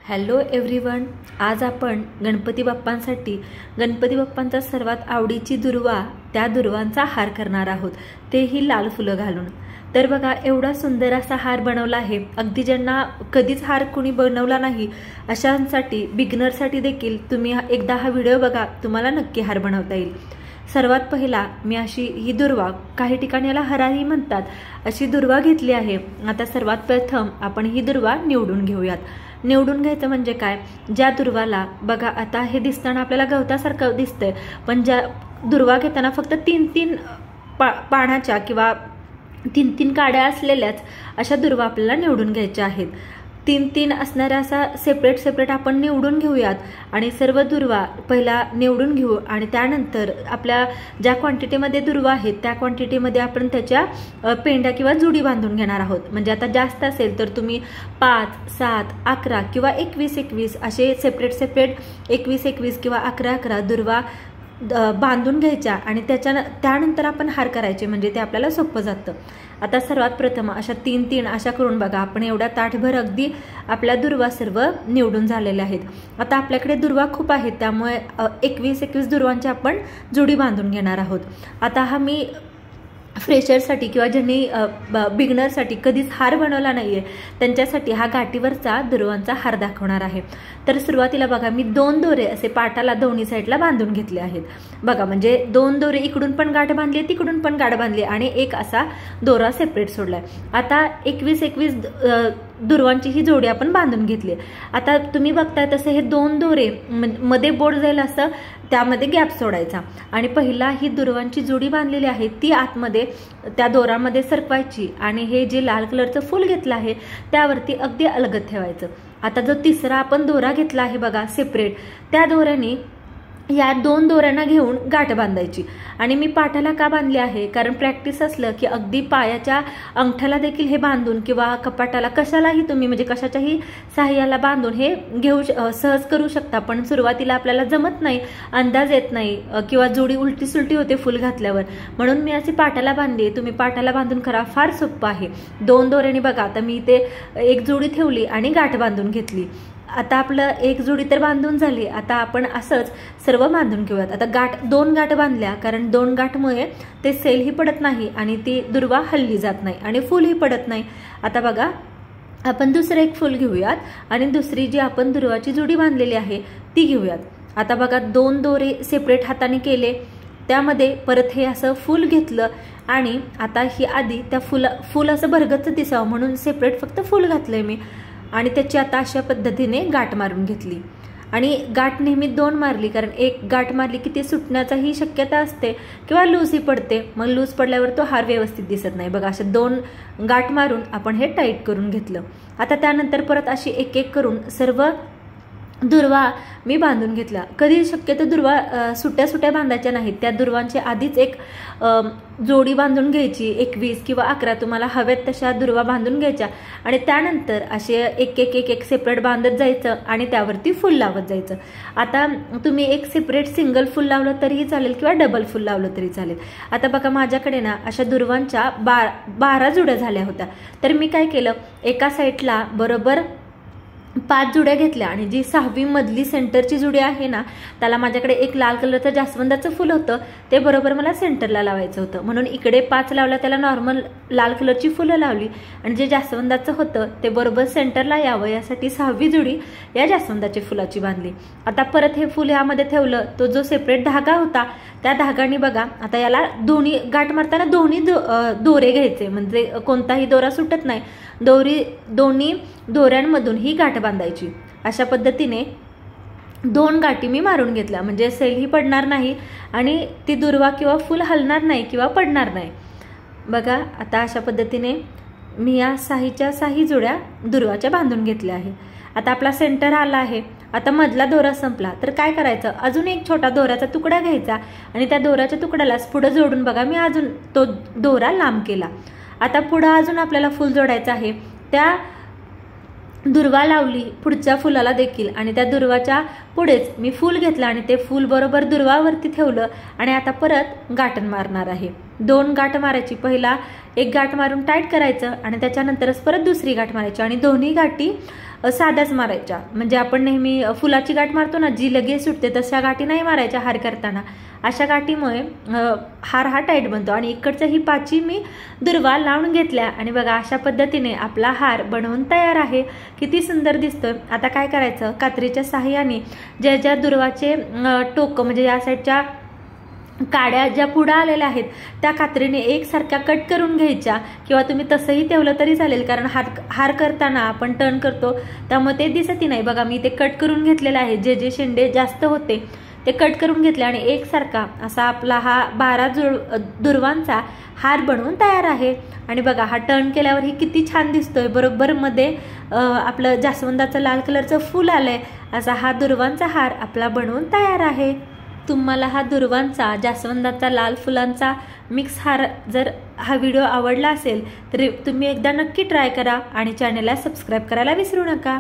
Hello everyone, आज आपण गणपती बाप्पांसाठी गणपती बाप्पांचा सर्वात आवडीची दुर्वा त्या दुर्वांचा हार करणार आहोत, तेही लाल फुलं घालून। तर बघा, एवढा सुंदर असा हार बनवला आहे। अगदी ज्यांना कधीच हार कोणी बनवला नाही अशांसाठी, बिगिनरसाठी देखील तुम्ही एकदा हा व्हिडिओ बघा, तुम्हाला नक्की हार बनवता येईल। सर्वात पहिला मी अशी ही दुर्वा, काही ठिकाणी याला हराही म्हणतात, अशी दुर्वा घेतली आहे। आता सर्वात प्रथम आपण ही दुर्वा निवडून घेऊयात। निवडून घ्यायचं म्हणजे काय, ज्या दुर्वाला बघा, आता हे दिसताना आपल्याला गवतासारखं दिसतंय, पण ज्या दुर्वा घेताना फक्त तीन पानाच्या किंवा तीन काड्या असलेल्याच अशा दुर्वा आपल्याला निवडून घ्यायच्या आहेत। तीन असणाऱ्या असा सेपरेट आपण निवडून घेऊयात आणि सर्व दुर्वा पहिला निवडून घेऊ आणि त्यानंतर आपल्या ज्या क्वांटिटीमध्ये दुर्वा आहेत त्या क्वांटिटीमध्ये आपण त्याच्या पेंड्या किंवा जुडी बांधून घेणार आहोत। म्हणजे आता जास्त असेल तर तुम्ही 5, 7, 11 किंवा 21 असे सेपरेट 21 किंवा 11 दुर्वा बांधून घ्यायच्या आणि त्यानंतर आपण हार करायचे, म्हणजे ते आपल्याला सोपं जातं। आता सर्वात प्रथम अशा तीन अशा करून बघा, आपण एवढ्या ताटभर अगदी आपल्या दुर्वा सर्व निवडून झालेल्या आहेत। आता आपल्याकडे दुर्वा खूप आहेत, त्यामुळे 21 दुर्वांची आपण जोडी बांधून घेणार आहोत। आता हा मी फ्रेशरसाठी किंवा ज्यांनी बिगनरसाठी कधीच हार बनवला नाहीये त्यांच्यासाठी हा गाठीवरचा दुर्वांचा हार दाखवणार आहे। तर सुरुवातीला बघा, मी 2 दोरे असे पाटाला दोन्ही साईडला बांधून घेतले आहेत। बघा, म्हणजे 2 दोरे इकडून पण गाठ बांधली, तिकडून पण गाठ बांधली आणि एक असा दोरा सेपरेट सोडलाय। आता 21 दुर्वांची ही जोडी आपण बांधून घेतली। आता तुम्ही बघताय तसे हे 2 दोरे मध्ये बोट जाईल असं त्यामध्ये गॅप सोडायचा आणि पहिला ही दुर्वांची जोडी बांधलेली आहे ती आतमध्ये त्या दोरामध्ये सरकवायची आणि हे जे लाल कलरचं फूल घेतलं आहे त्यावरती अगदी अलगद ठेवायचं। आता जो तिसरा आपण दोरा घेतला आहे बघा सेपरेट, त्या दोऱ्याने या 2 दोऱ्यांना घेऊन गाठ बांधायची। आणि मी पाठाला का बांधली आहे, कारण प्रॅक्टिस असलं की अगदी पायाच्या अंगठ्याला देखील हे बांधून किंवा कपाटाला कशालाही तुम्ही म्हणजे कशाच्याही सहाय्याला बांधून हे घेऊ सहज करू शकता। पण सुरुवातीला आपल्याला जमत नाही, अंदाज येत नाही किंवा जोडी उलटी सुलटी होते फुल घातल्यावर, म्हणून मी अशी पाठाला बांधली। तुम्ही पाठाला बांधून करा, फार सोपं आहे। 2 दोऱ्याने बघा, आता मी इथे एक जोडी ठेवली आणि गाठ बांधून घेतली। आता आपलं एक जोडी तर बांधून झाली, आता आपण असंच सर्व बांधून घेऊयात। आता 2 गाठ बांधल्या, कारण 2 गाठमुळे ते सेलही पडत नाही आणि ती दुर्वा हल्ली जात नाही आणि फुलही पडत नाही। आता बघा, आपण दुसरं एक फुल घेऊयात आणि दुसरी जी आपण दुर्वाची जोडी बांधलेली आहे ती घेऊयात। आता बघा, 2 दोरे सेपरेट हाताने केले, त्यामध्ये परत हे असं फुल घेतलं आणि आता ही आधी त्या फुल असं भरगच्च दिसावं म्हणून सेपरेट फक्त फुल घातलंय मी आणि त्याची आता अशा पद्धतीने गाठ मारून घेतली। आणि गाठ नेहमी 2 मारली, कारण एक गाठ मारली की ती सुटण्याचाही शक्यता असते किंवा लूजही पडते, मग लूज पडल्यावर तो हार व्यवस्थित दिसत नाही। बघा, अशा 2 गाठ मारून आपण हे टाईट करून घेतलं। आता त्यानंतर परत अशी एक करून सर्व दुर्वा मी बांधून घेतला। कधी शक्यतो दुर्वा सुट्या बांधायच्या नाहीत, त्या दुर्वांची आधीच एक जोडी बांधून घ्यायची। 21 किंवा 11 तुम्हाला हव्यात तशा दुर्वा बांधून घ्यायच्या आणि त्यानंतर असे एक सेपरेट बांधत जायचं आणि त्यावरती फुल लावत जायचं। आता तुम्ही एक सेपरेट सिंगल फुल लावलं तरीही चालेल किंवा डबल फुल लावलं तरी चालेल। आता बघा, माझ्याकडे ना अशा दुर्वांच्या 12 जुड्या झाल्या होत्या, तर मी काय केलं, एका साईडला बरोबर 5 जुड्या घेतल्या आणि जी 6वी मधली सेंटरची जुडी आहे ना, त्याला माझ्याकडे एक लाल कलरचं जास्वंदाचं फुल होतं, ते बरोबर मला सेंटरला लावायचं होतं, म्हणून इकडे 5 लावला, त्याला नॉर्मल लाल कलरची फुलं लावली आणि जे जास्वंदाचं होतं ते बरोबर सेंटरला यावं यासाठी 6वी जुडी या जास्वंदाच्या फुलाची बांधली। आता परत हे फुल यामध्ये ठेवलं, तो जो सेपरेट धागा होता त्या धागाने बघा, आता याला दोन्ही गाठ मारताना दोन्ही दोरे घ्यायचे, म्हणजे कोणताही दोरा सुटत नाही, दोन्ही दोऱ्यांमधून ही गाठ बांधायची। अशा पद्धतीने 2 गाठी मी मारून घेतल्या, म्हणजे सेलही पडणार नाही आणि ती दुर्वा किंवा फुल हलणार नाही किंवा पडणार नाही। बघा, आता अशा पद्धतीने मी या 6च्या जोड्या दुर्वाच्या बांधून घेतल्या आहे। आता आपला सेंटर आला आहे। आता मधला दोरा संपला तर काय करायचं, अजून एक छोटा दोऱ्याचा तुकडा घ्यायचा आणि त्या दोऱ्याच्या तुकड्यालाच पुढे जोडून बघा, मी अजून तो दोरा लांब केला। आता पुढे अजून आपल्याला फुल जोडायचं आहे, त्या दुर्वा लावली पुढच्या फुलाला देखील आणि त्या दुर्वाच्या पुढेच मी फूल घेतलं आणि ते फूल बरोबर दुर्वावरती ठेवलं आणि आता परत गाठण मारणार आहे। 2 गाठ मारायची. पहिला एक गाठ मारून टाईट करायचं आणि त्याच्यानंतरच परत दुसरी गाठ मारायची आणि दोन्ही गाठी साध्याच मारायच्या. म्हणजे आपण नेहमी फुलाची गाठ मारतो ना, जी लगेच सुटते, तशा गाठी नाही मारायच्या हार करताना. अशा गाठीमुळे हार हा टाईट बनतो. आणि इकडच्या ही 5 मी दुर्वा लावून घेतल्या आणि बघा अशा पद्धतीने आपला हार बनवून तयार आहे. किती सुंदर दिसतोय. आता काय करायचं, कात्रीच्या साहाय्याने ज्या दुर्वाचे टोक म्हणजे या साईडच्या काड्या ज्या पुढे आलेल्या आहेत त्या कात्रीने एकसारख्या कट करून घ्यायच्या, किंवा तुम्ही तसंही ठेवलं तरी चालेल, कारण हार करताना आपण टर्न करतो त्यामुळे ते दिसतही नाही. बघा मी ते कट करून घेतलेलं आहे. जे शेंडे जास्त होते ते कट करून घेतले आणि एकसारखा असा आपला हा 12 दुर्वांचा हार बनवून तयार आहे. आणि बघा हा टर्न केल्यावर किती छान दिसतोय. बरोबर मध्ये आपलं जास्वंदाचं लाल कलरचं फूल आलंय. असा हा दुर्वांचा हार आपला बनवून तयार आहे. तुम्हाला हा दुर्वांचा जास्वंदाचा लाल फुलांचा मिक्स हार जर हा व्हिडिओ आवडला असेल तर तुम्ही एकदा नक्की ट्राय करा आणि चॅनलला सबस्क्राईब करायला विसरू नका.